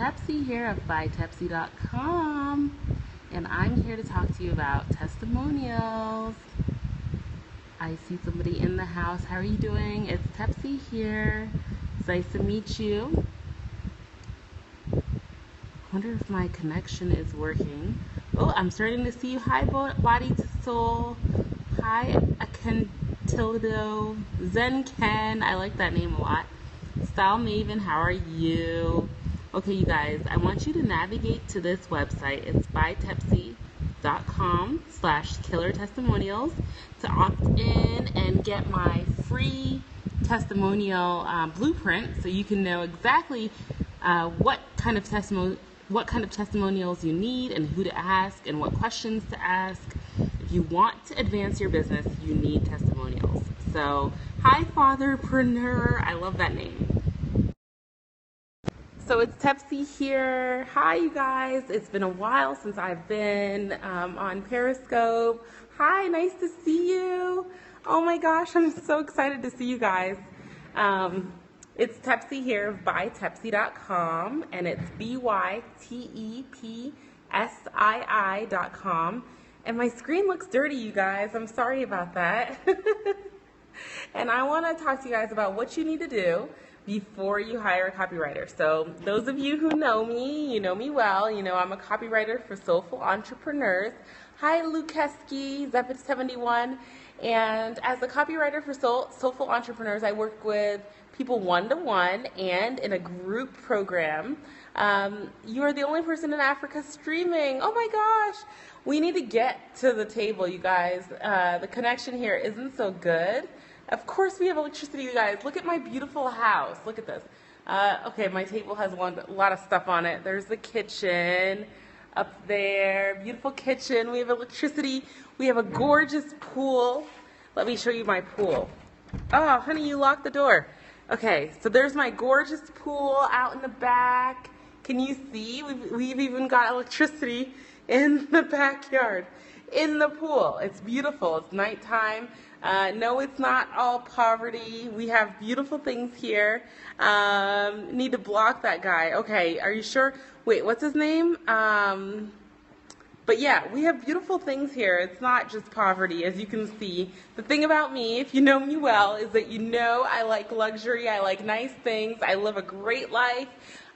Tepsii here of Tepsii.com, and I'm here to talk to you about testimonials. I see somebody in the house. How are you doing? It's Tepsii here. It's nice to meet you. Wonder if my connection is working. Oh, I'm starting to see you. Hi, Body to Soul. Hi, Akentildo. Zen Ken. I like that name a lot. Style Maven, how are you? Okay, you guys, I want you to navigate to this website. It's Tepsii.com/killer testimonials to opt in and get my free testimonial blueprint, so you can know exactly what kind of testimonials you need and who to ask and what questions to ask. If you want to advance your business, you need testimonials. So, hi, Fatherpreneur. I love that name. So it's Tepsii here. Hi, you guys. It's been a while since I've been on Periscope. Hi, nice to see you. Oh my gosh, I'm so excited to see you guys. It's Tepsii here by Tepsii.com, and it's BYTEPSII.com. And my screen looks dirty, you guys. I'm sorry about that. And I want to talk to you guys about what you need to do before you hire a copywriter. So those of you who know me, you know me well. You know I'm a copywriter for Soulful Entrepreneurs. Hi, Lukeski, Zephyr71. And as a copywriter for Soulful Entrepreneurs, I work with people one-to-one and in a group program. You are the only person in Africa streaming. Oh my gosh. We need to get to the table, you guys. The connection here isn't so good. Of course we have electricity, you guys. Look at my beautiful house. Look at this. Okay, my table has a lot of stuff on it. There's the kitchen up there. Beautiful kitchen. We have electricity. We have a gorgeous pool. Let me show you my pool. Oh, honey, you locked the door. Okay, so there's my gorgeous pool out in the back. Can you see? We've even got electricity in the backyard, in the pool. It's beautiful. It's nighttime. No, it's not all poverty. We have beautiful things here. Need to block that guy. Okay, are you sure? Wait, what's his name? But yeah, we have beautiful things here. It's not just poverty, as you can see. The thing about me, if you know me well, is that you know I like luxury. I like nice things. I live a great life.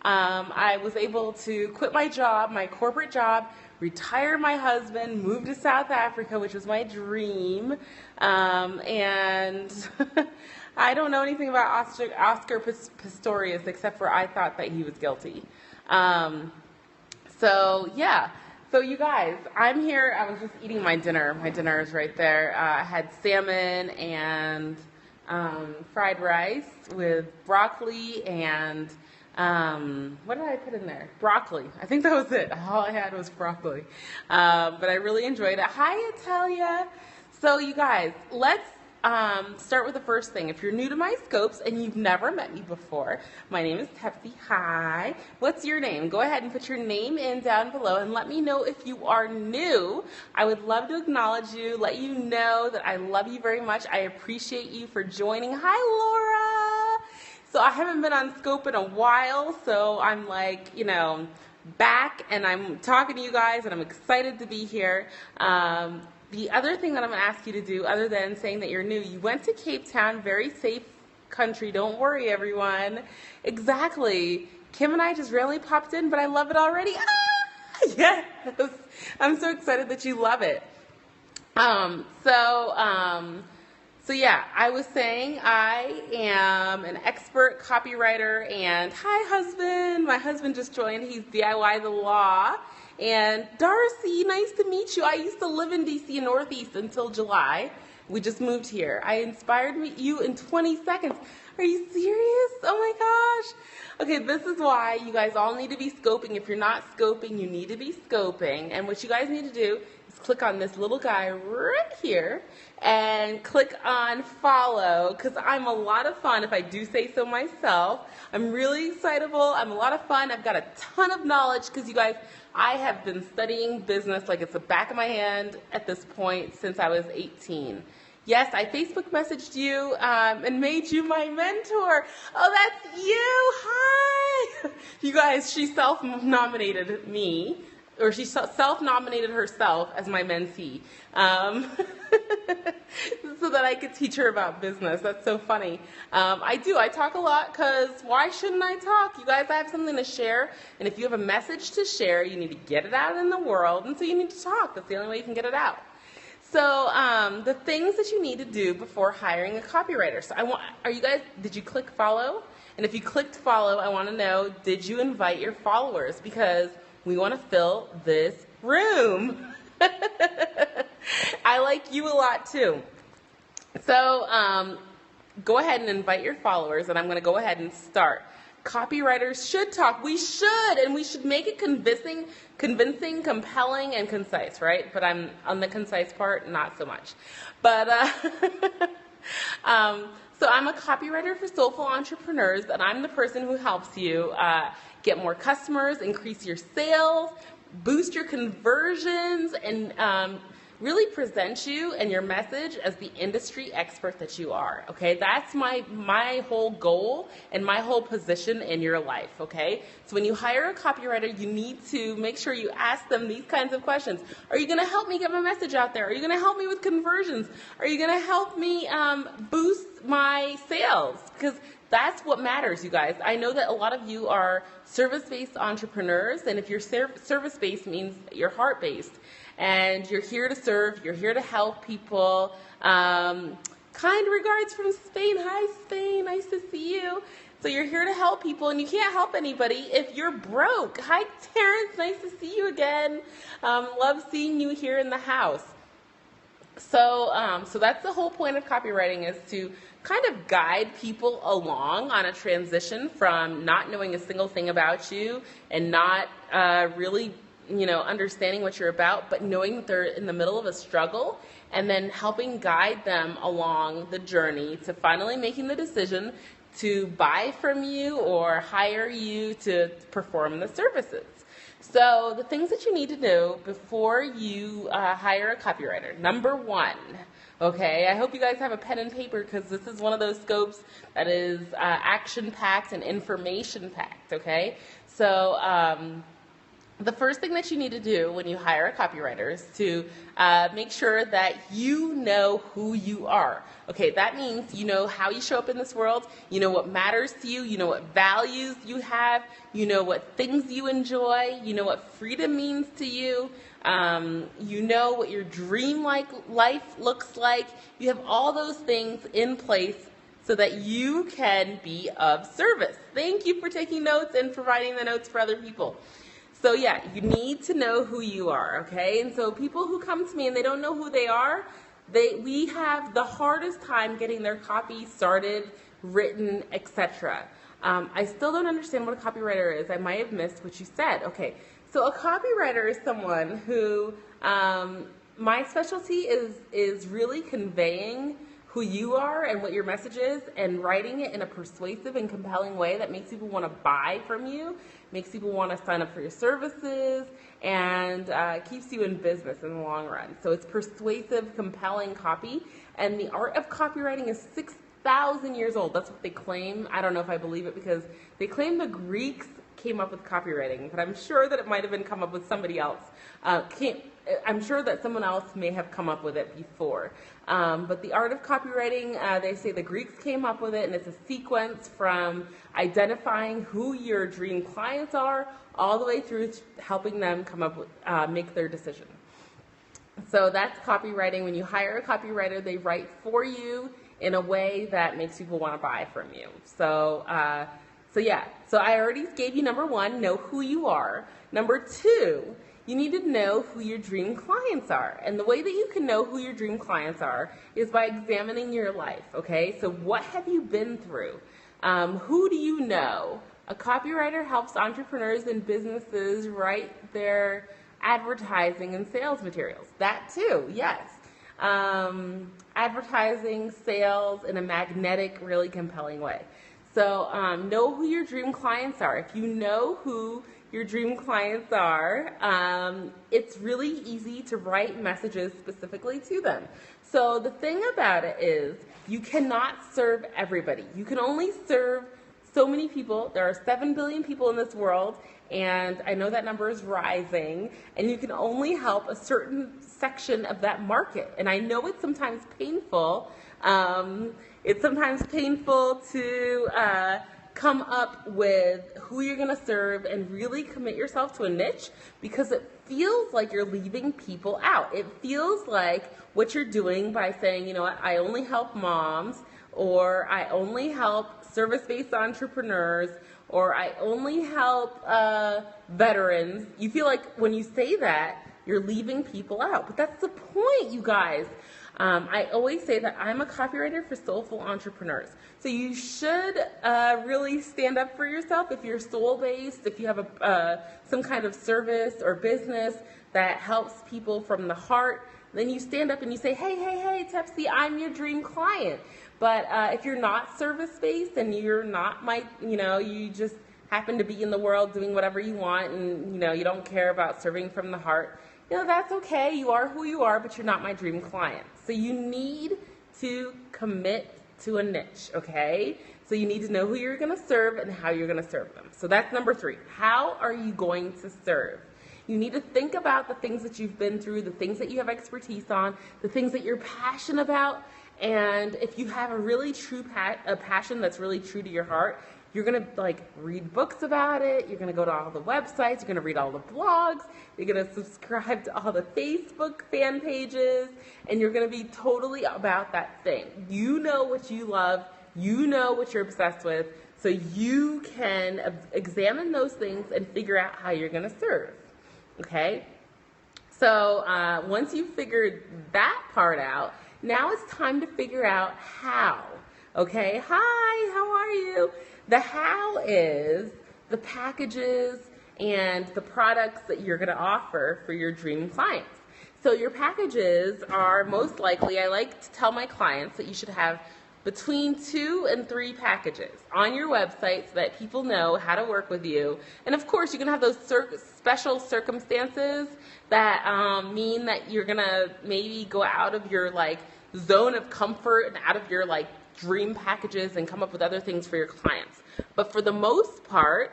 I was able to quit my job, my corporate job, retire my husband, move to South Africa, which was my dream, and I don't know anything about Oscar Pistorius except for I thought that he was guilty. So yeah, so you guys, I'm here. I was just eating my dinner. My dinner is right there. I had salmon and fried rice with broccoli and what did I put in there? Broccoli. I think that was it. All I had was broccoli. But I really enjoyed it. Hi, Italia. So you guys, let's start with the first thing. If you're new to my scopes and you've never met me before, my name is Tepsii. Hi. What's your name? Go ahead and put your name in down below and let me know if you are new. I would love to acknowledge you, let you know that I love you very much. I appreciate you for joining. Hi, Laura. So I haven't been on Scope in a while, so I'm like, you know, back and I'm talking to you guys and I'm excited to be here. The other thing that I'm going to ask you to do, other than saying that you're new, you went to Cape Town, very safe country. Don't worry, everyone. Exactly. Kim and I just randomly popped in, but I love it already. Ah, yes. I'm so excited that you love it. So yeah, I was saying I am an expert copywriter, and hi, husband. My husband just joined. He's DIY the Law. And Darcy, nice to meet you. I used to live in DC Northeast until July. We just moved here. I inspired you in 20 seconds. Are you serious? Oh my gosh. Okay, this is why you guys all need to be scoping. If you're not scoping, you need to be scoping. And what you guys need to do is click on this little guy right here and click on follow, because I'm a lot of fun, if I do say so myself. I'm really excitable. I'm a lot of fun. I've got a ton of knowledge because you guys, I have been studying business like it's the back of my hand at this point since I was 18. Yes, I Facebook messaged you and made you my mentor. Oh, that's you. Hi. You guys, she self-nominated me, or she self-nominated herself as my mentee, so that I could teach her about business. That's so funny. I talk a lot because why shouldn't I talk? You guys, I have something to share, and if you have a message to share, you need to get it out in the world, and so you need to talk. That's the only way you can get it out. So the things that you need to do before hiring a copywriter. So did you click follow? And if you clicked follow, I want to know, did you invite your followers? Because we want to fill this room. I like you a lot too. So go ahead and invite your followers, and I'm going to go ahead and start. Copywriters should talk. We should, and we should make it convincing, compelling, and concise, right? But I'm on the concise part, not so much. But so I'm a copywriter for soulful entrepreneurs, and I'm the person who helps you get more customers, increase your sales, boost your conversions, and really present you and your message as the industry expert that you are, okay? That's my whole goal and my whole position in your life, okay? So when you hire a copywriter, you need to make sure you ask them these kinds of questions. Are you gonna help me get my message out there? Are you gonna help me with conversions? Are you gonna help me boost my sales? Because that's what matters, you guys. I know that a lot of you are service-based entrepreneurs, and if you're service-based means you're heart-based. And you're here to serve, you're here to help people. Kind regards from Spain. Hi, Spain, nice to see you. So you're here to help people, and you can't help anybody if you're broke. Hi, Terrence, nice to see you again. Love seeing you here in the house. So that's the whole point of copywriting, is to kind of guide people along on a transition from not knowing a single thing about you and not really understanding what you're about, but knowing that they're in the middle of a struggle, and then helping guide them along the journey to finally making the decision to buy from you or hire you to perform the services. So the things that you need to know before you hire a copywriter. Number one, okay, I hope you guys have a pen and paper, because this is one of those scopes that is action-packed and information-packed, okay? So the first thing that you need to do when you hire a copywriter is to make sure that you know who you are. Okay, that means you know how you show up in this world, you know what matters to you know what values you have, you know what things you enjoy, you know what freedom means to you, you know what your dream life looks like. You have all those things in place so that you can be of service. Thank you for taking notes and providing the notes for other people. So yeah, you need to know who you are, okay? And so people who come to me and they don't know who they are, we have the hardest time getting their copy started, written, etc. I still don't understand what a copywriter is. I might have missed what you said. Okay, so a copywriter is someone who, my specialty is really conveying who you are and what your message is, and writing it in a persuasive and compelling way that makes people want to buy from you, makes people want to sign up for your services, and keeps you in business in the long run. So it's persuasive, compelling copy, and the art of copywriting is 6,000 years old. That's what they claim. I don't know if I believe it, because they claim the Greeks came up with copywriting, but I'm sure that it might have been come up with somebody else. I'm sure that someone else may have come up with it before. But the art of copywriting, they say the Greeks came up with it, and it's a sequence from identifying who your dream clients are all the way through to helping them come up with, make their decision. So that's copywriting. When you hire a copywriter, they write for you in a way that makes people want to buy from you. So yeah, so I already gave you number one, know who you are. Number two, you need to know who your dream clients are. And the way that you can know who your dream clients are is by examining your life, okay? So what have you been through? Who do you know? A copywriter helps entrepreneurs and businesses write their advertising and sales materials. That too, yes. Advertising, sales in a magnetic, really compelling way. So know who your dream clients are. If you know who your dream clients are, it's really easy to write messages specifically to them. So the thing about it is you cannot serve everybody. You can only serve so many people. There are 7 billion people in this world, and I know that number is rising, and you can only help a certain section of that market. And I know it's sometimes painful. It's sometimes painful to come up with who you're going to serve and really commit yourself to a niche, because it feels like you're leaving people out. It feels like what you're doing by saying, you know what, I only help moms, or I only help service-based entrepreneurs, or I only help veterans. You feel like when you say that, you're leaving people out. But that's the point, you guys. I always say that I'm a copywriter for soulful entrepreneurs. So you should really stand up for yourself. If you're soul-based, if you have some kind of service or business that helps people from the heart, then you stand up and you say, hey, Tepsii, I'm your dream client. But if you're not service-based and you're not you just happen to be in the world doing whatever you want, and you don't care about serving from the heart, that's okay. You are who you are, but you're not my dream client. So you need to commit to a niche, okay? So you need to know who you're going to serve and how you're going to serve them. So that's number 3. How are you going to serve? You need to think about the things that you've been through, the things that you have expertise on, the things that you're passionate about. And if you have a really true passion that's really true to your heart, you're going to read books about it. You're going to go to all the websites. You're going to read all the blogs. You're going to subscribe to all the Facebook fan pages. And you're going to be totally about that thing. You know what you love. You know what you're obsessed with. So you can examine those things and figure out how you're going to serve. Okay? So once you've figured that part out, now it's time to figure out how. Okay? Hi, how are you? The how is the packages and the products that you're going to offer for your dream clients. So your packages are most likely, I like to tell my clients that you should have between 2 and 3 packages on your website so that people know how to work with you. And of course, you're going to have those special circumstances that mean that you're going to maybe go out of your zone of comfort and out of your dream packages and come up with other things for your clients. But for the most part,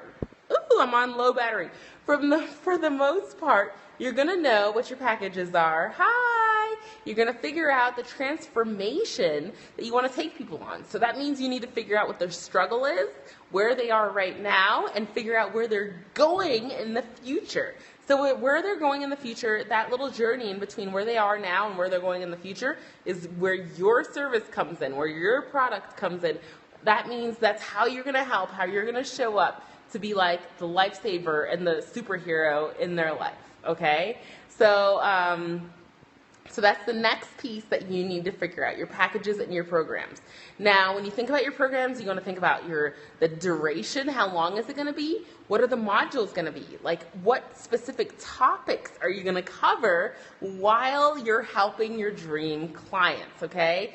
I'm on low battery. For the most part, you're going to know what your packages are. Hi! You're going to figure out the transformation that you want to take people on. So that means you need to figure out what their struggle is, where they are right now, and figure out where they're going in the future. So where they're going in the future, that little journey in between where they are now and where they're going in the future is where your service comes in, where your product comes in. That means that's how you're going to help, how you're going to show up to be like the lifesaver and the superhero in their life, okay? So that's the next piece that you need to figure out, your packages and your programs. Now, when you think about your programs, you're going to think about the duration. How long is it going to be? What are the modules going to be? What specific topics are you going to cover while you're helping your dream clients, okay?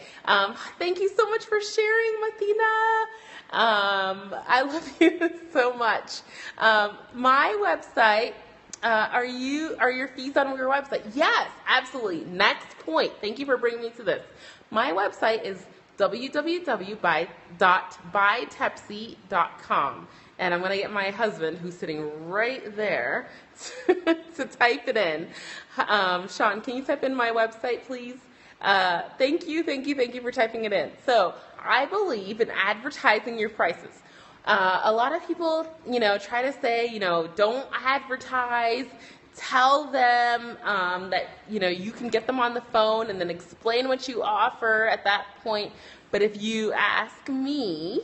Thank you so much for sharing, Matina. I love you so much. My website, are your fees on your website? Yes, absolutely. Next point. Thank you for bringing me to this. My website is www.bytepsii.com. And I'm going to get my husband, who's sitting right there, to type it in. Sean, can you type in my website, please? Thank you for typing it in. So I believe in advertising your prices. A lot of people, try to say, don't advertise. Tell them that, you can get them on the phone and then explain what you offer at that point. But if you ask me,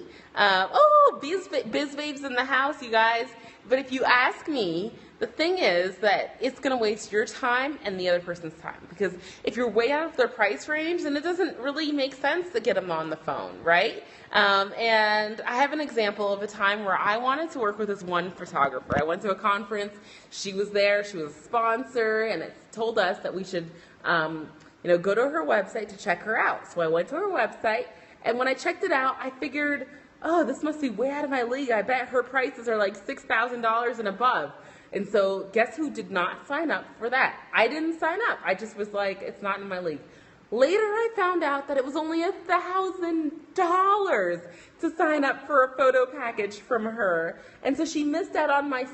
Biz Babes in the house, you guys. But if you ask me, the thing is that it's going to waste your time and the other person's time. Because if you're way out of their price range, then it doesn't really make sense to get them on the phone, right? And I have an example of a time where I wanted to work with this one photographer. I went to a conference. She was there. She was a sponsor. And it told us that we should, go to her website to check her out. So I went to her website. And when I checked it out, I figured, oh, this must be way out of my league. I bet her prices are like $6,000 and above. And so guess who did not sign up for that? I didn't sign up. I just was like, it's not in my league. Later, I found out that it was only $1,000 to sign up for a photo package from her, and so she missed out on my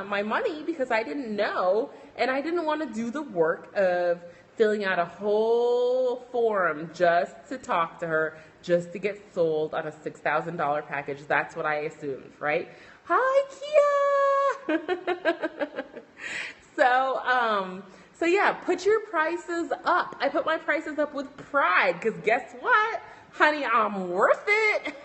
my money because I didn't know, and I didn't want to do the work of filling out a whole form just to talk to her, just to get sold on a $6,000 package. That's what I assumed, right? Hi, Kia. So yeah, put your prices up. I put my prices up with pride because guess what? Honey, I'm worth it.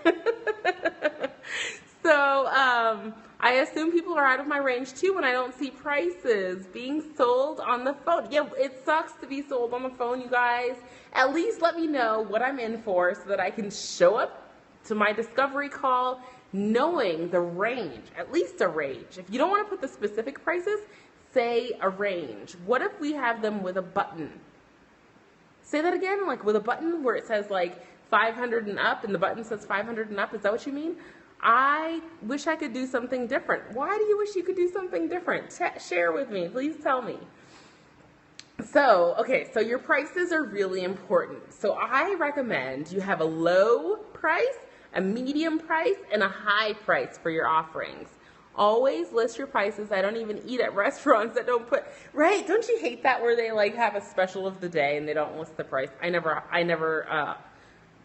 So I assume people are out of my range too when I don't see prices being sold on the phone. Yeah, it sucks to be sold on the phone, you guys. At least let me know what I'm in for so that I can show up to my discovery call knowing the range, at least a range. If you don't want to put the specific prices, say a range. What if we have them with a button? Say that again, like with a button where it says like 500 and up and the button says 500 and up. Is that what you mean? I wish I could do something different. Why do you wish you could do something different? Share with me. Please tell me. So, okay, so your prices are really important. So I recommend you have a low price, a medium price, and a high price for your offerings. Always list your prices. I don't even eat at restaurants that don't put, right? Don't you hate that where they like have a special of the day and they don't list the price? I never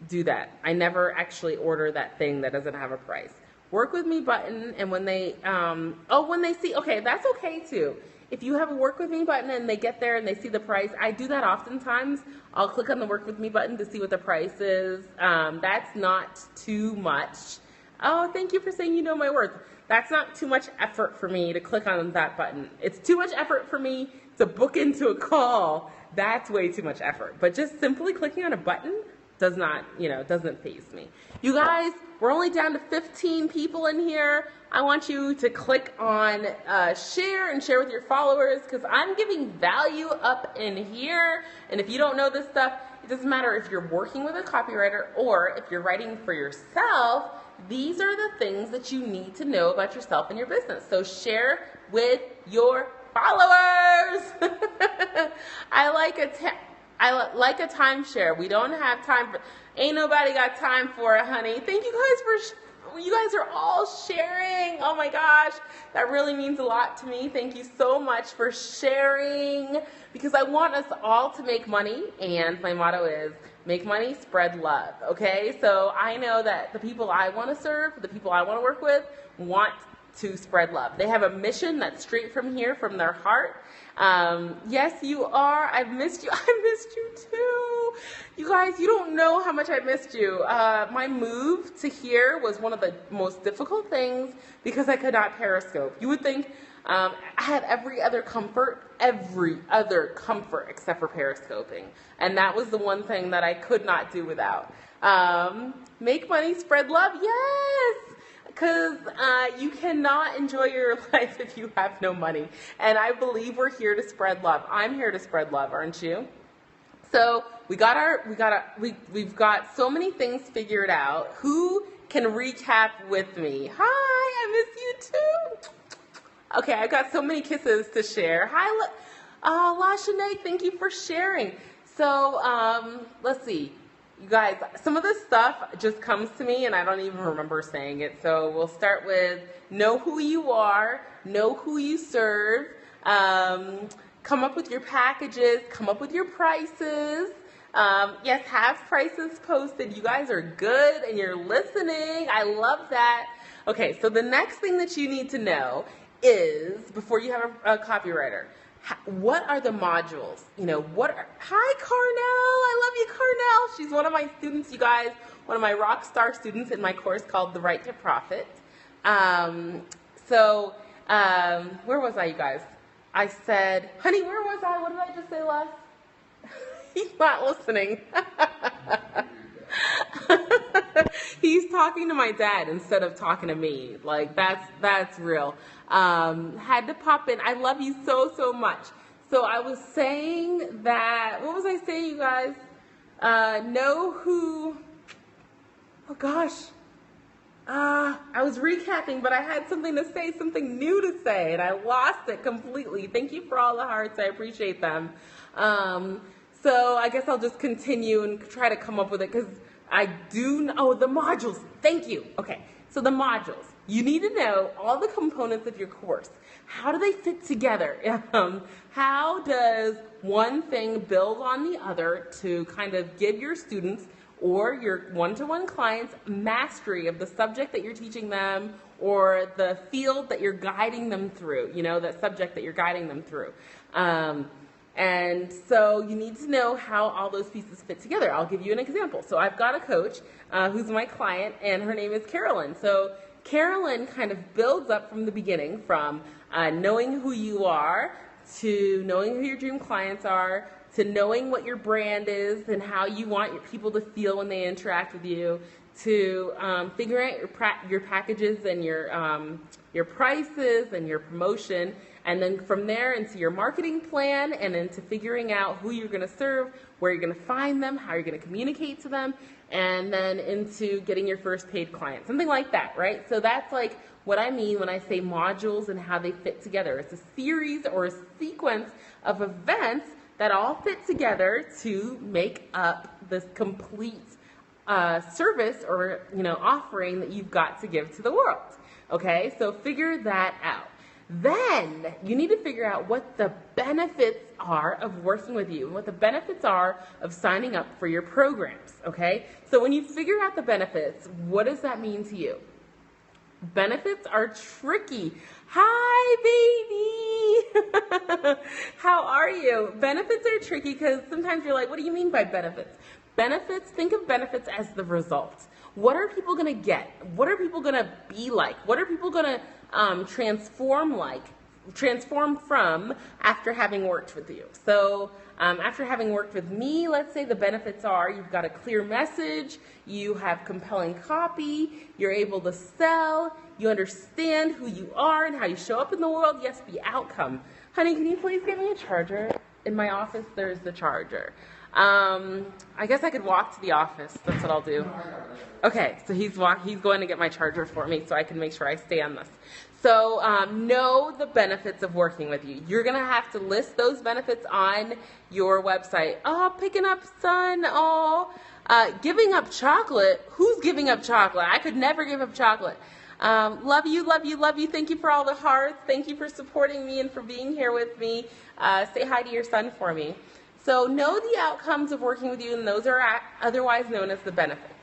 do that. I never actually order that thing that doesn't have a price. Work with me button, and when they, when they see, okay, that's okay too. If you have a work with me button and they get there and they see the price, I do that oftentimes. I'll click on the work with me button to see what the price is. That's not too much. Oh, thank you for saying you know my worth. That's not too much effort for me to click on that button. It's too much effort for me to book into a call. That's way too much effort. But just simply clicking on a button does not, doesn't faze me. You guys, we're only down to 15 people in here. I want you to click on share and share with your followers because I'm giving value up in here. And if you don't know this stuff, it doesn't matter if you're working with a copywriter or if you're writing for yourself. These are the things that you need to know about yourself and your business. So share with your followers. I like a timeshare. We don't have time for, ain't nobody got time for it, honey. Thank you guys you guys are all sharing. Oh my gosh, that really means a lot to me. Thank you so much for sharing because I want us all to make money, and my motto is make money, spread love, okay? So I know that the people I want to serve, the people I want to work with, want to spread love. They have a mission that's straight from here, from their heart. Yes, you are. I've missed you. I missed you too. You guys, you don't know how much I missed you. My move to here was one of the most difficult things because I could not Periscope. You would think I had every other comfort except for Periscoping. And that was the one thing that I could not do without. Make money, spread love. Yes. Because you cannot enjoy your life if you have no money. And I believe we're here to spread love. I'm here to spread love, aren't you? So we've got so many things figured out. Who can recap with me? Hi, I miss you too. Okay, I've got so many kisses to share. Hi, LaShanae, thank you for sharing. So let's see. You guys, some of this stuff just comes to me and I don't even remember saying it. So we'll start with know who you are, know who you serve, come up with your packages, come up with your prices. Yes, have prices posted. You guys are good and you're listening. I love that. Okay, so the next thing that you need to know is, before you have a copywriter, what are the modules? Hi, Carnell. I love you, Carnell. She's one of my students, you guys, one of my rock star students in my course called The Right to Profit. Where was I, you guys? I said, honey, where was I? What did I just say last? He's not listening. He's talking to my dad instead of talking to me. Like, that's real. Had to pop in. I love you so, so much. So I was saying that, what was I saying, you guys? Know who, oh gosh. I was recapping, but I had something to say, something new to say, and I lost it completely. Thank you for all the hearts. I appreciate them. So I guess I'll just continue and try to come up with it because I do know the modules. Thank you. Okay, so the modules. You need to know all the components of your course. How do they fit together? How does one thing build on the other to kind of give your students or your one-to-one clients mastery of the subject that you're teaching them or the field that you're guiding them through, that subject that you're guiding them through. And so you need to know how all those pieces fit together. I'll give you an example. So I've got a coach who's my client, and her name is Carolyn. So Carolyn kind of builds up from the beginning, from knowing who you are, to knowing who your dream clients are, to knowing what your brand is and how you want your people to feel when they interact with you, to figuring out your packages and your prices and your promotion, and then from there into your marketing plan, and into figuring out who you're going to serve, where you're going to find them, how you're going to communicate to them, and then into getting your first paid client, something like that, right? So that's like what I mean when I say modules and how they fit together. It's a series or a sequence of events that all fit together to make up this complete service or offering that you've got to give to the world. Okay, so figure that out. Then you need to figure out what the benefits are of working with you and what the benefits are of signing up for your programs. Okay, so when you figure out the benefits, what does that mean to you? Benefits are tricky. Hi, baby. How are you? Benefits are tricky because sometimes you're like, what do you mean by benefits? Benefits, think of benefits as the result. What are people going to get? What are people going to be like? What are people going to transform from after having worked with you? So after having worked with me, let's say the benefits are you've got a clear message, you have compelling copy, you're able to sell, you understand who you are and how you show up in the world. Yes, the outcome. Honey, can you please get me a charger? In my office, there's the charger. I guess I could walk to the office. That's what I'll do. Okay, so he's going to get my charger for me so I can make sure I stay on this. So know the benefits of working with you. You're going to have to list those benefits on your website. Oh, picking up son. Oh, giving up chocolate. Who's giving up chocolate? I could never give up chocolate. Love you, love you, love you. Thank you for all the hearts. Thank you for supporting me and for being here with me. Say hi to your son for me. So know the outcomes of working with you, and those are otherwise known as the benefits.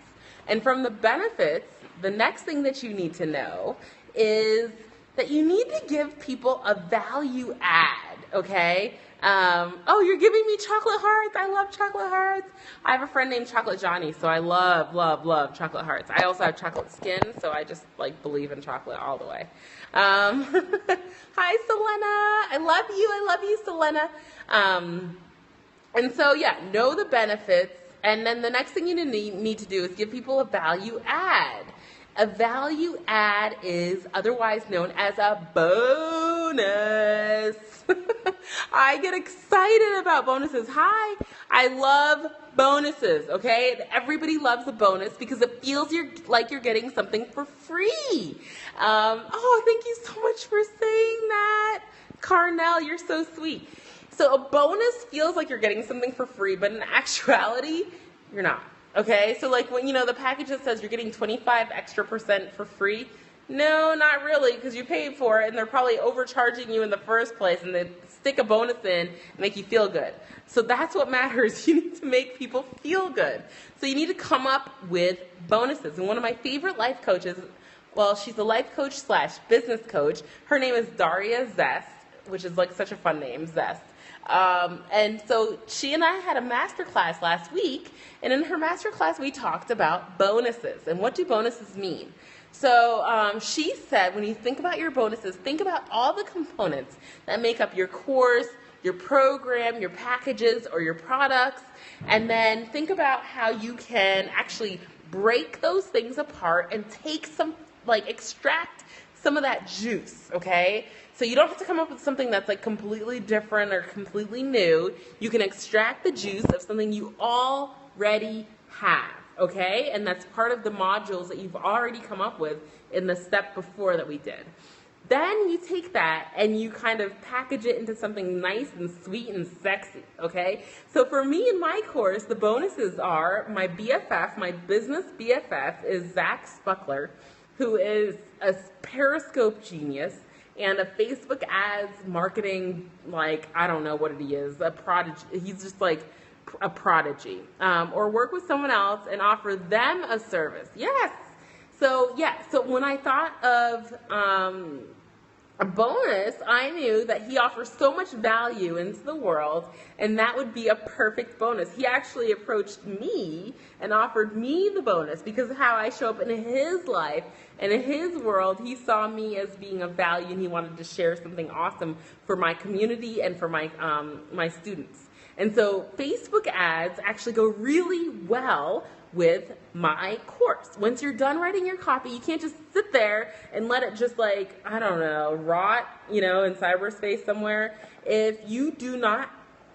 And from the benefits, the next thing that you need to know is that you need to give people a value add, okay? Oh, you're giving me chocolate hearts. I love chocolate hearts. I have a friend named Chocolate Johnny, so I love, love, love chocolate hearts. I also have chocolate skin, so I just believe in chocolate all the way. Hi, Selena. I love you, Selena. And so, yeah, know the benefits, and then the next thing you need to do is give people a value add. A value add is otherwise known as a bonus. I get excited about bonuses. Hi, I love bonuses, okay? Everybody loves a bonus because it feels like you're getting something for free. Oh, thank you so much for saying that. Carnell, you're so sweet. So a bonus feels like you're getting something for free, but in actuality, you're not. Okay, so when the package that says you're getting 25% extra for free, no, not really, because you paid for it, and they're probably overcharging you in the first place, and they stick a bonus in and make you feel good. So that's what matters. You need to make people feel good. So you need to come up with bonuses. And one of my favorite life coaches, well, she's a life coach / business coach. Her name is Daria Zest, which is such a fun name, Zest. And so she and I had a masterclass last week, and in her masterclass we talked about bonuses and what do bonuses mean. So she said when you think about your bonuses, think about all the components that make up your course, your program, your packages, or your products, and then think about how you can actually break those things apart and take some, extract some of that juice, okay? So you don't have to come up with something that's completely different or completely new. You can extract the juice of something you already have, okay? And that's part of the modules that you've already come up with in the step before that we did. Then you take that and you kind of package it into something nice and sweet and sexy, okay? So for me in my course, the bonuses are my BFF, my business BFF is Zach Spuckler, who is a Periscope genius and a Facebook ads marketing, like, I don't know what he is, a prodigy. He's just like a prodigy. Or work with someone else and offer them a service. Yes. So yeah, so when I thought of a bonus, I knew that he offers so much value into the world, and that would be a perfect bonus. He actually approached me and offered me the bonus because of how I show up in his life and in his world. He saw me as being of value, and he wanted to share something awesome for my community and for my my students. And so Facebook ads actually go really well with my course. Once you're done writing your copy, you can't just sit there and let it just, like, I don't know, rot, you know, in cyberspace somewhere. If you do not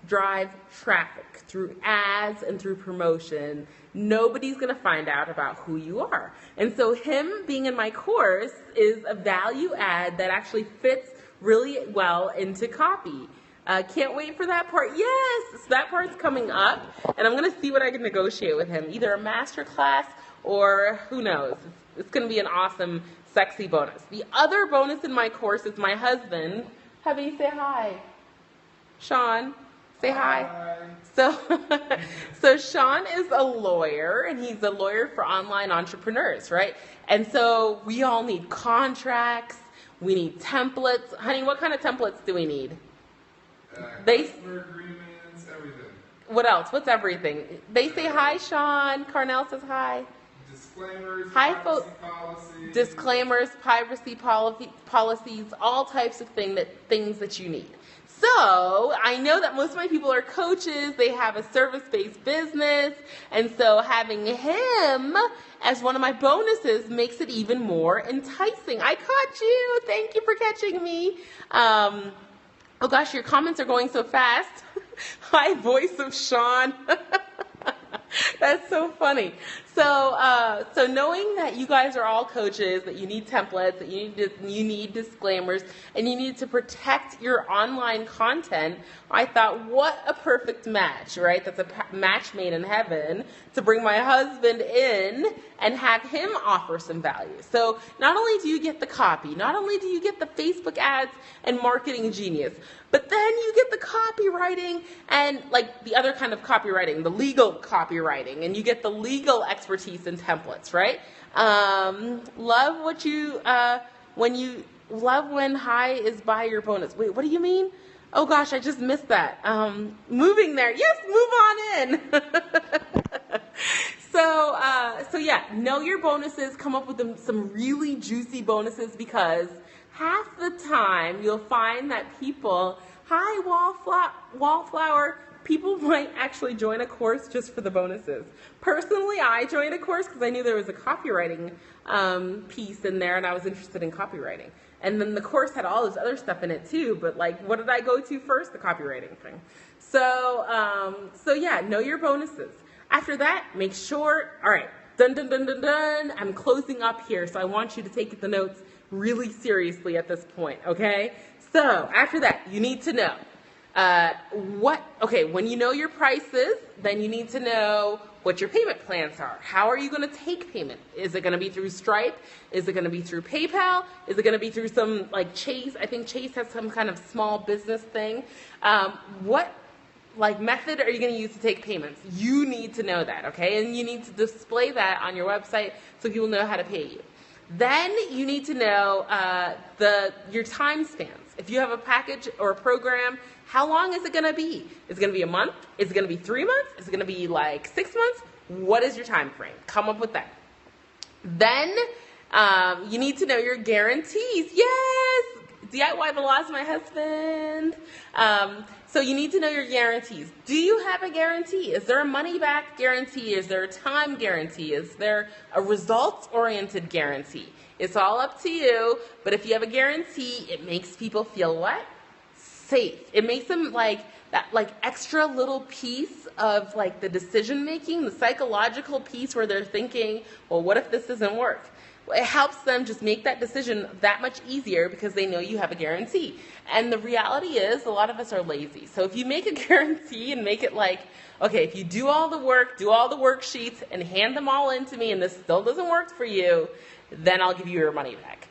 drive traffic through ads and through promotion, nobody's going to find out about who you are. And so him being in my course is a value add that actually fits really well into copy. Can't wait for that part. Yes, so that part's coming up, and I'm going to see what I can negotiate with him. Either a master class or who knows. It's going to be an awesome, sexy bonus. The other bonus in my course is my husband. Hubby, say hi. Sean, say hi. So Sean is a lawyer, and he's a lawyer for online entrepreneurs, right? And so we all need contracts. We need templates. Honey, what kind of templates do we need? Customer agreements, everything. What else? What's everything? They say hi, Sean. Carnell says hi. Disclaimers, hi, privacy policies. Disclaimers, privacy policies, all types of things that you need. So I know that most of my people are coaches. They have a service-based business. And so having him as one of my bonuses makes it even more enticing. I caught you. Thank you for catching me. Oh gosh, your comments are going so fast. Hi, voice of Sean. That's so funny. So knowing that you guys are all coaches, that you need templates, that you need disclaimers, and you need to protect your online content, I thought, what a perfect match, right? That's a match made in heaven to bring my husband in and have him offer some value. So not only do you get the copy, not only do you get the Facebook ads and marketing genius, but then you get the copywriting and like the other kind of copywriting, the legal copywriting, and you get the legal expertise and templates, right? Love what you, when high is by your bonus. Wait, what do you mean? Oh gosh, I just missed that. Moving there. Yes, move on in. So yeah, know your bonuses, come up with some really juicy bonuses, because half the time you'll find that people, hi wallflower, people might actually join a course just for the bonuses. Personally, I joined a course because I knew there was a copywriting piece in there, and I was interested in copywriting. And then the course had all this other stuff in it too, but like, what did I go to first? The copywriting thing. So yeah, know your bonuses. After that, make sure, all right, dun, dun, dun, dun, dun, I'm closing up here, so I want you to take the notes really seriously at this point, okay? So after that, you need to know when you know your prices, then you need to know what your payment plans are. How are you going to take payment? Is it going to be through Stripe? Is it going to be through PayPal? Is it going to be through some, like Chase? I think Chase has some kind of small business thing. What method are you going to use to take payments? You need to know that, okay? And you need to display that on your website so people know how to pay you. Then you need to know your time spans. If you have a package or a program, how long is it going to be? Is it going to be a month? Is it going to be 3 months? Is it going to be like 6 months? What is your time frame? Come up with that. Then you need to know your guarantees. Yes! DIY the loss of my husband. So you need to know your guarantees. Do you have a guarantee? Is there a money-back guarantee? Is there a time guarantee? Is there a results-oriented guarantee? It's all up to you, but if you have a guarantee, it makes people feel what? Safe. It makes them that extra little piece of the decision-making, the psychological piece where they're thinking, well, what if this doesn't work? it helps them just make that decision that much easier because they know you have a guarantee. And the reality is a lot of us are lazy. So if you make a guarantee and make it like, okay, if you do all the work, do all the worksheets and hand them all in to me and this still doesn't work for you, then I'll give you your money back.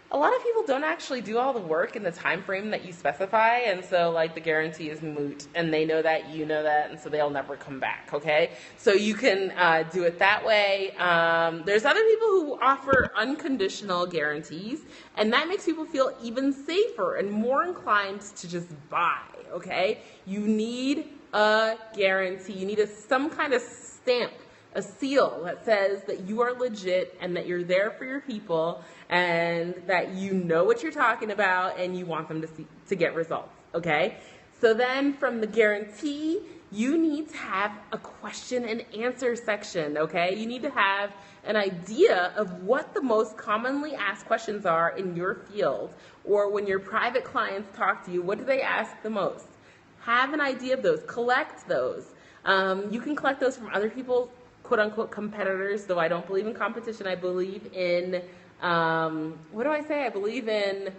A lot of people don't actually do all the work in the time frame that you specify, and so like the guarantee is moot, and they know that, you know that, and so they'll never come back, okay? So you can do it that way. There's other people who offer unconditional guarantees, and that makes people feel even safer and more inclined to just buy, okay? You need a guarantee. You need some kind of stamp, a seal that says that you are legit and that you're there for your people and that you know what you're talking about and you want them to get results, okay? So then from the guarantee, you need to have a question and answer section, okay? You need to have an idea of what the most commonly asked questions are in your field, or when your private clients talk to you, what do they ask the most? Have an idea of those, collect those. You can collect those from other people's quote-unquote competitors, though I don't believe in competition. I believe in, what do I say? I believe in,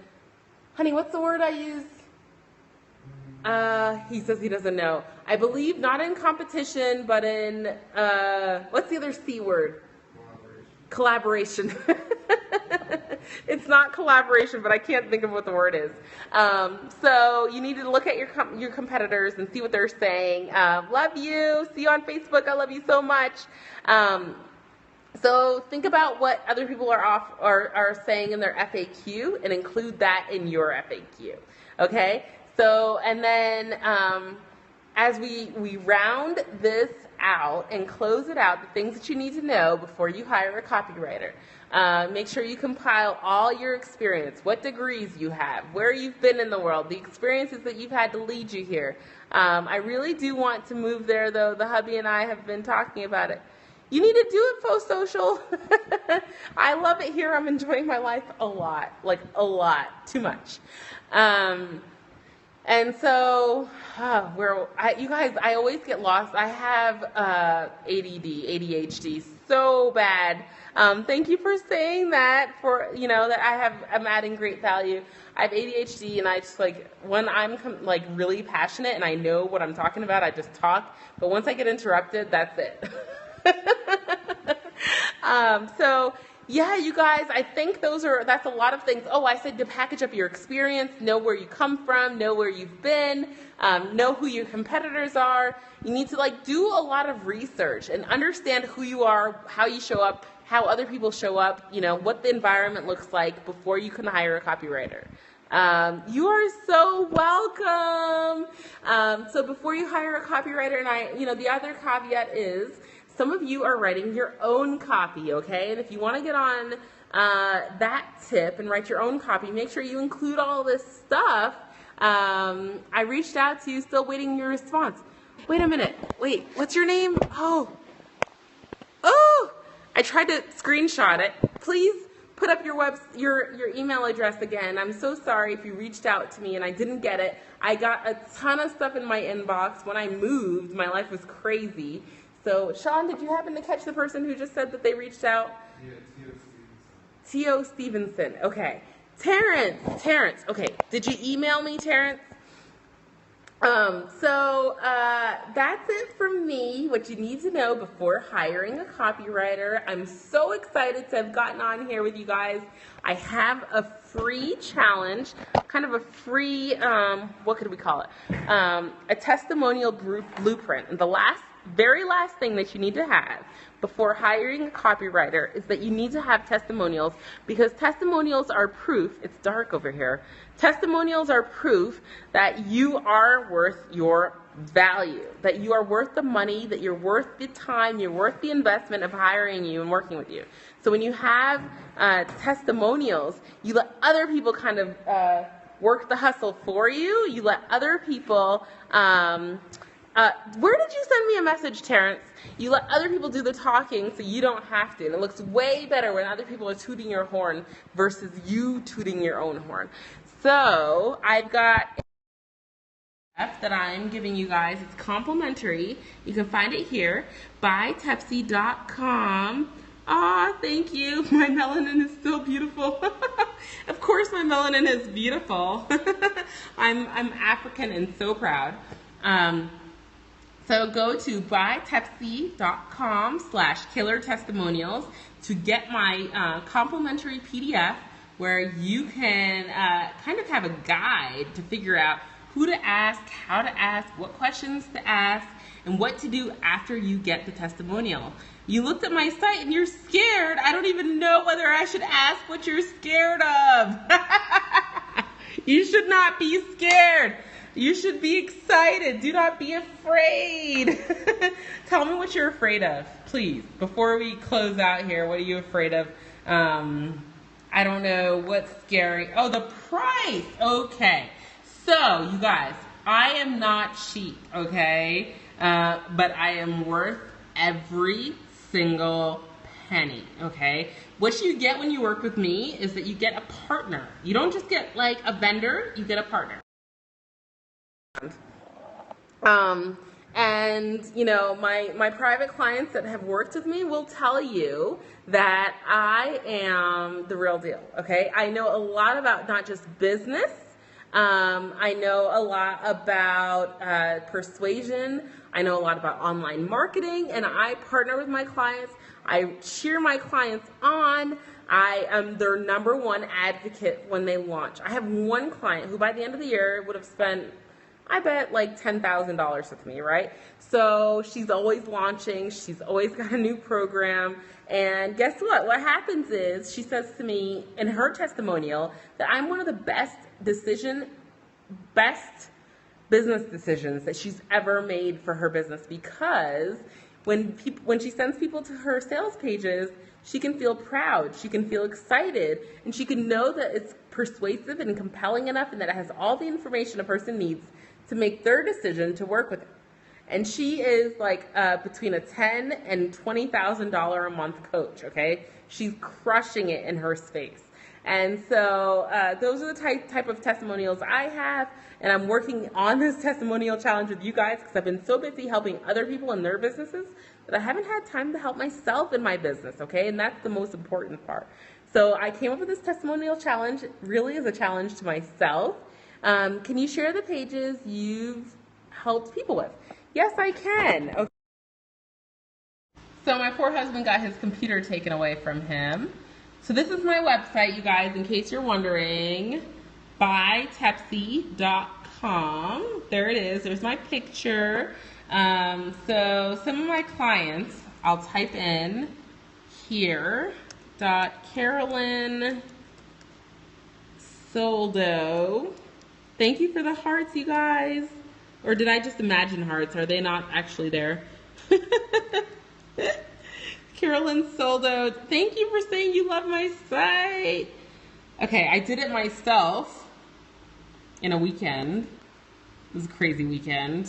honey, what's the word I use? He says he doesn't know. I believe not in competition, but in, what's the other C word? Collaboration. It's not collaboration, but I can't think of what the word is. So you need to look at your competitors and see what they're saying. Love you. See you on Facebook. I love you so much. So think about what other people are saying in their FAQ and include that in your FAQ. Okay? So, and then as we round this out and close it out, the things that you need to know before you hire a copywriter. Make sure you compile all your experience, what degrees you have, where you've been in the world, the experiences that you've had to lead you here. I really do want to move there, though. The hubby and I have been talking about it. You need to do it, Faux Social. I love it here. I'm enjoying my life a lot, like a lot, too much. And so, you guys, I always get lost. I have ADD, ADHD so bad. Thank you for saying that, that I'm adding great value. I have ADHD, and I just when I'm really passionate and I know what I'm talking about, I just talk. But once I get interrupted, that's it. So yeah, you guys, I think that's a lot of things. Oh, I said to package up your experience, know where you come from, know where you've been, know who your competitors are. You need to do a lot of research and understand who you are, how you show up, how other people show up, what the environment looks like before you can hire a copywriter. You are so welcome. So before you hire a copywriter, and the other caveat is, some of you are writing your own copy, okay? And if you want to get on that tip and write your own copy, make sure you include all this stuff. I reached out to you, still waiting your response. Wait a minute. Wait, what's your name? Oh, I tried to screenshot it. Please put up your email address again. I'm so sorry if you reached out to me and I didn't get it. I got a ton of stuff in my inbox. When I moved, my life was crazy. So, Sean, did you happen to catch the person who just said that they reached out? Yeah, T.O. Stevenson. Okay. Terrence. Okay. Did you email me, Terrence? That's it from me, what you need to know before hiring a copywriter. I'm so excited to have gotten on here with you guys. I have a free challenge, kind of a free, what could we call it? A testimonial blueprint. And the very last thing that you need to have before hiring a copywriter is that you need to have testimonials, because testimonials are proof. It's dark over here. Testimonials are proof that you are worth your value, that you are worth the money, that you're worth the time, you're worth the investment of hiring you and working with you. So when you have testimonials, you let other people kind of work the hustle for you. You let other people where did you send me a message, Terrence? You let other people do the talking so you don't have to. And it looks way better when other people are tooting your horn versus you tooting your own horn. So I've got that I'm giving you guys. It's complimentary. You can find it here, buytepsii.com. Aw, thank you. My melanin is still beautiful. Of course my melanin is beautiful. I'm African and so proud. So go to buytepsii.com/killer testimonials to get my complimentary PDF where you can kind of have a guide to figure out who to ask, how to ask, what questions to ask, and what to do after you get the testimonial. You looked at my site and you're scared. I don't even know whether I should ask what you're scared of. You should not be scared. You should be excited. Do not be afraid. Tell me what you're afraid of, please. Before we close out here, what are you afraid of? I don't know what's scary. Oh, the price. Okay. So, you guys, I am not cheap, okay? But I am worth every single penny, okay? What you get when you work with me is that you get a partner. You don't just get like a vendor, you get a partner. And you know, my private clients that have worked with me will tell you that I am the real deal, okay? I know a lot about not just business, I know a lot about persuasion, I know a lot about online marketing, and I partner with my clients. I cheer my clients on. I am their #1 advocate when they launch. I have one client who by the end of the year would have spent, I bet, like $10,000 with me, right? So she's always launching. She's always got a new program. And guess what? What happens is she says to me in her testimonial that I'm one of the best business decisions that she's ever made for her business, because when she sends people to her sales pages, she can feel proud, she can feel excited, and she can know that it's persuasive and compelling enough and that it has all the information a person needs to make their decision to work with it. And she is like between a $10,000 and $20,000 a month coach, okay? She's crushing it in her space. And so those are the type of testimonials I have, and I'm working on this testimonial challenge with you guys because I've been so busy helping other people in their businesses that I haven't had time to help myself in my business, okay? And that's the most important part. So I came up with this testimonial challenge really as a challenge to myself. Can you share the pages you've helped people with? Yes, I can. Okay. So my poor husband got his computer taken away from him. So this is my website, you guys, in case you're wondering. Buytepsii.com. There it is. There's my picture. So some of my clients, I'll type in here. Carolyn Soldo. Thank you for the hearts, you guys. Or did I just imagine hearts? Are they not actually there? Carolyn Soldo, thank you for saying you love my site. Okay, I did it myself in a weekend. It was a crazy weekend.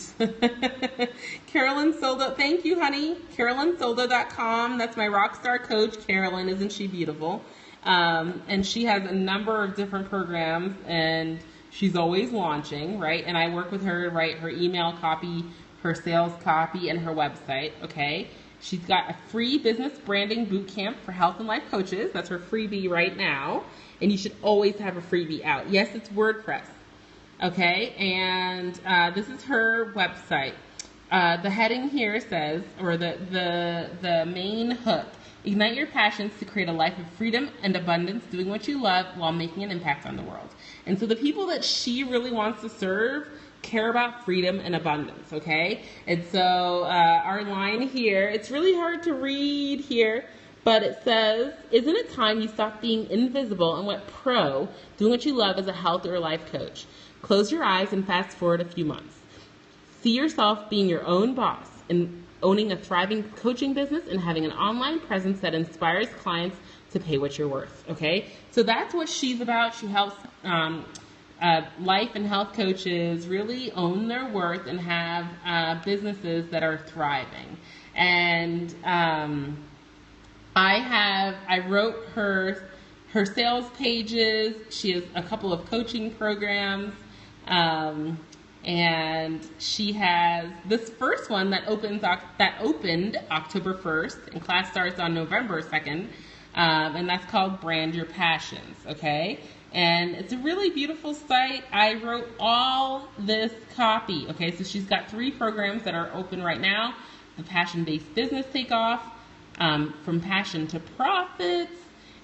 Carolyn Soldo, thank you, honey. CarolynSoldo.com. That's my rock star coach, Carolyn. Isn't she beautiful? And she has a number of different programs, and she's always launching, right? And I work with her to write her email copy, her sales copy, and her website, okay? She's got a free business branding boot camp for health and life coaches. That's her freebie right now. And you should always have a freebie out. Yes, it's WordPress. Okay, and this is her website. The heading here says, or the main hook, ignite your passions to create a life of freedom and abundance, doing what you love while making an impact on the world. And so the people that she really wants to serve care about freedom and abundance, okay? And so our line here, it's really hard to read here, but it says, isn't it time you stop being invisible and went pro, doing what you love as a health or life coach? Close your eyes and fast forward a few months. See yourself being your own boss and owning a thriving coaching business and having an online presence that inspires clients to pay what you're worth, okay? So that's what she's about. She helps life and health coaches really own their worth and have businesses that are thriving. And I wrote her sales pages. She has a couple of coaching programs. And she has this first one that opened October 1st, and class starts on November 2nd, and that's called Brand Your Passions, okay? And it's a really beautiful site. I wrote all this copy, okay? So she's got 3 programs that are open right now. The Passion-Based Business Takeoff, From Passion to Profits,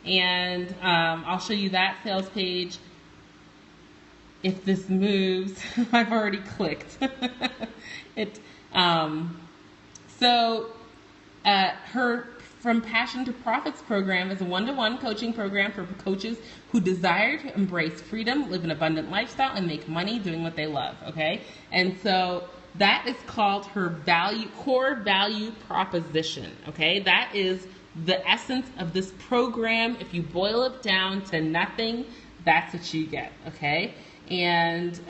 and I'll show you that sales page. If this moves, I've already clicked. Her From Passion to Profits program is a one-to-one coaching program for coaches who desire to embrace freedom, live an abundant lifestyle, and make money doing what they love, okay? And so that is called her core value proposition, okay? That is the essence of this program. If you boil it down to nothing, that's what you get, okay? And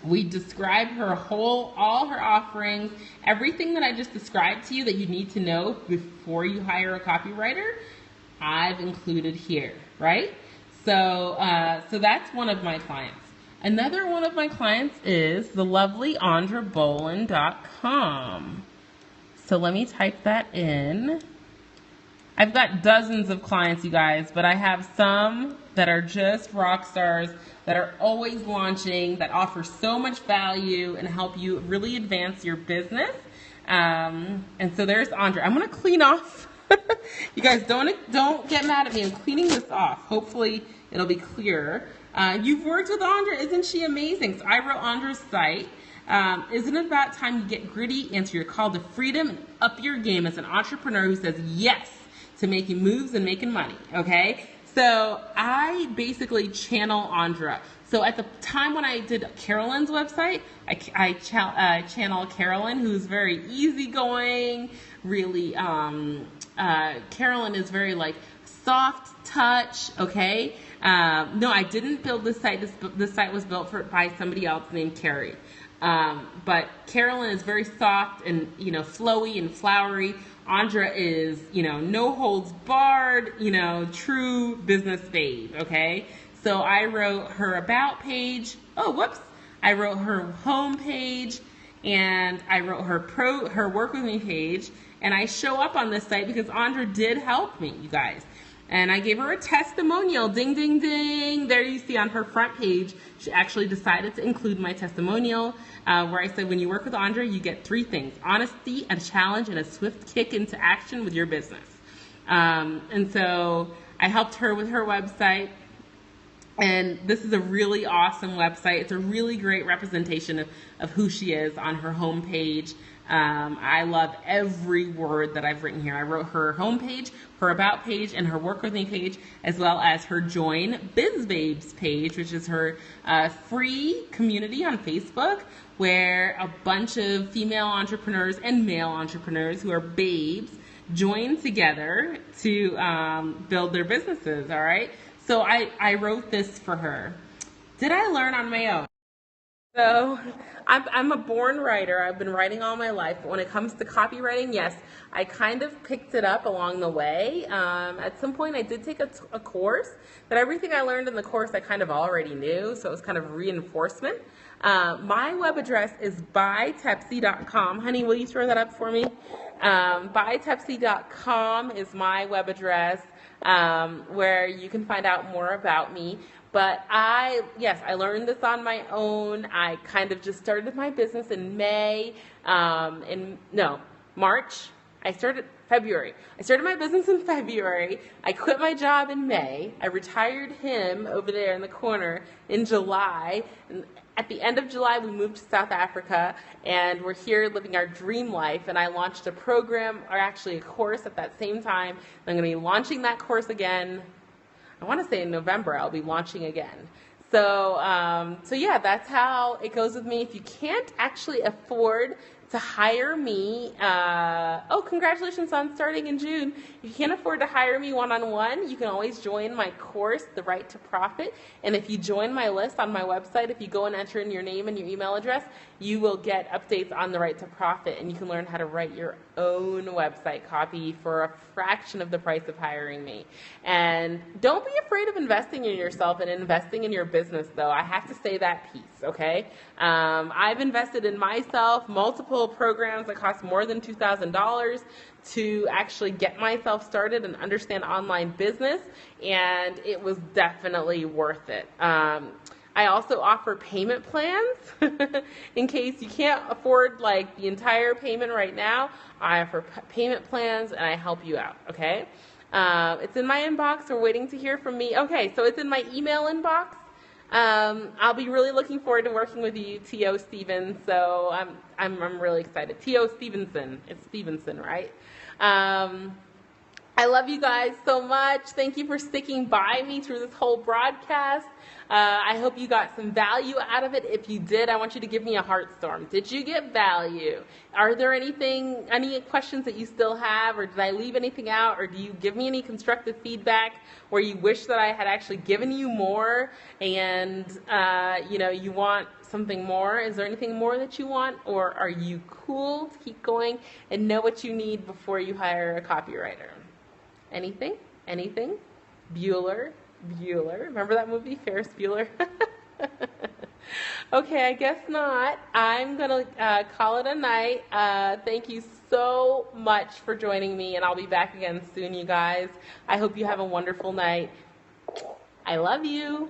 we describe all her offerings, everything that I just described to you that you need to know before you hire a copywriter, I've included here, right? So that's one of my clients. Another one of my clients is the lovely AndraBolin.com. So let me type that in. I've got dozens of clients, you guys, but I have some that are just rock stars, that are always launching, that offer so much value and help you really advance your business. And so there's Andra. I'm going to clean off. You guys, don't get mad at me. I'm cleaning this off. Hopefully it'll be clearer. You've worked with Andra. Isn't she amazing? So I wrote Andra's site. Isn't it about time you get gritty, answer your call to freedom, and up your game as an entrepreneur who says yes to making moves and making money, okay? So I basically channel Andra. So at the time when I did Carolyn's website, I channel Carolyn, who's very easygoing, really, Carolyn is very like soft touch, okay? No, I didn't build this site. This site was built by somebody else named Carrie. But Carolyn is very soft and, flowy and flowery. Andra is, no holds barred, true business babe, okay? So I wrote her about page. Oh, whoops. I wrote her home page, and I wrote her work with me page, and I show up on this site because Andra did help me, you guys. And I gave her a testimonial, ding, ding, ding. There you see on her front page, she actually decided to include my testimonial, where I said, when you work with Andra, you get 3 things: honesty, a challenge, and a swift kick into action with your business. And so I helped her with her website. And this is a really awesome website. It's a really great representation of who she is on her homepage. I love every word that I've written here. I wrote her homepage, her about page, and her work with me page, as well as her join BizBabes page, which is her free community on Facebook, where a bunch of female entrepreneurs and male entrepreneurs who are babes join together to build their businesses, all right? So I wrote this for her. Did I learn on my own? So I'm a born writer. I've been writing all my life. But when it comes to copywriting, yes, I kind of picked it up along the way. At some point, I did take a course, but everything I learned in the course I kind of already knew, so it was kind of reinforcement. My web address is bytepsii.com. Honey, will you throw that up for me? Bytepsii.com is my web address, where you can find out more about me. But I learned this on my own. I kind of just started my business in March. February. I started my business in February. I quit my job in May. I retired him over there in the corner in July. And at the end of July, we moved to South Africa, and we're here living our dream life. And I launched a program, or actually a course at that same time. I'm going to be launching that course again. I want to say in November I'll be launching again. So yeah, that's how it goes with me. If you can't actually afford to hire me, congratulations on starting in June. If you can't afford to hire me one-on-one, you can always join my course, The Right to Profit. And if you join my list on my website, if you go and enter in your name and your email address, you will get updates on The Right to Profit, and you can learn how to write your own website copy for a fraction of the price of hiring me. And don't be afraid of investing in yourself and investing in your business, though. I have to say that piece. okay? I've invested in myself multiple programs that cost more than $2,000 to actually get myself started and understand online business, and it was definitely worth it. I also offer payment plans in case you can't afford like the entire payment right now. I offer payment plans and I help you out, okay? It's in my inbox. We're waiting to hear from me. Okay, so it's in my email inbox. I'll be really looking forward to working with you, T.O. Stevens. So I'm really excited. T.O. Stevenson. It's Stevenson, right? I love you guys so much. Thank you for sticking by me through this whole broadcast. I hope you got some value out of it. If you did, I want you to give me a heart storm. Did you get value? Are there any questions that you still have, or did I leave anything out, or do you give me any constructive feedback where you wish that I had actually given you more and you want something more? Is there anything more that you want, or are you cool to keep going and know what you need before you hire a copywriter? Anything? Anything? Bueller? Remember that movie, Ferris Bueller? Okay, I guess not. I'm going to call it a night. Thank you so much for joining me, and I'll be back again soon, you guys. I hope you have a wonderful night. I love you.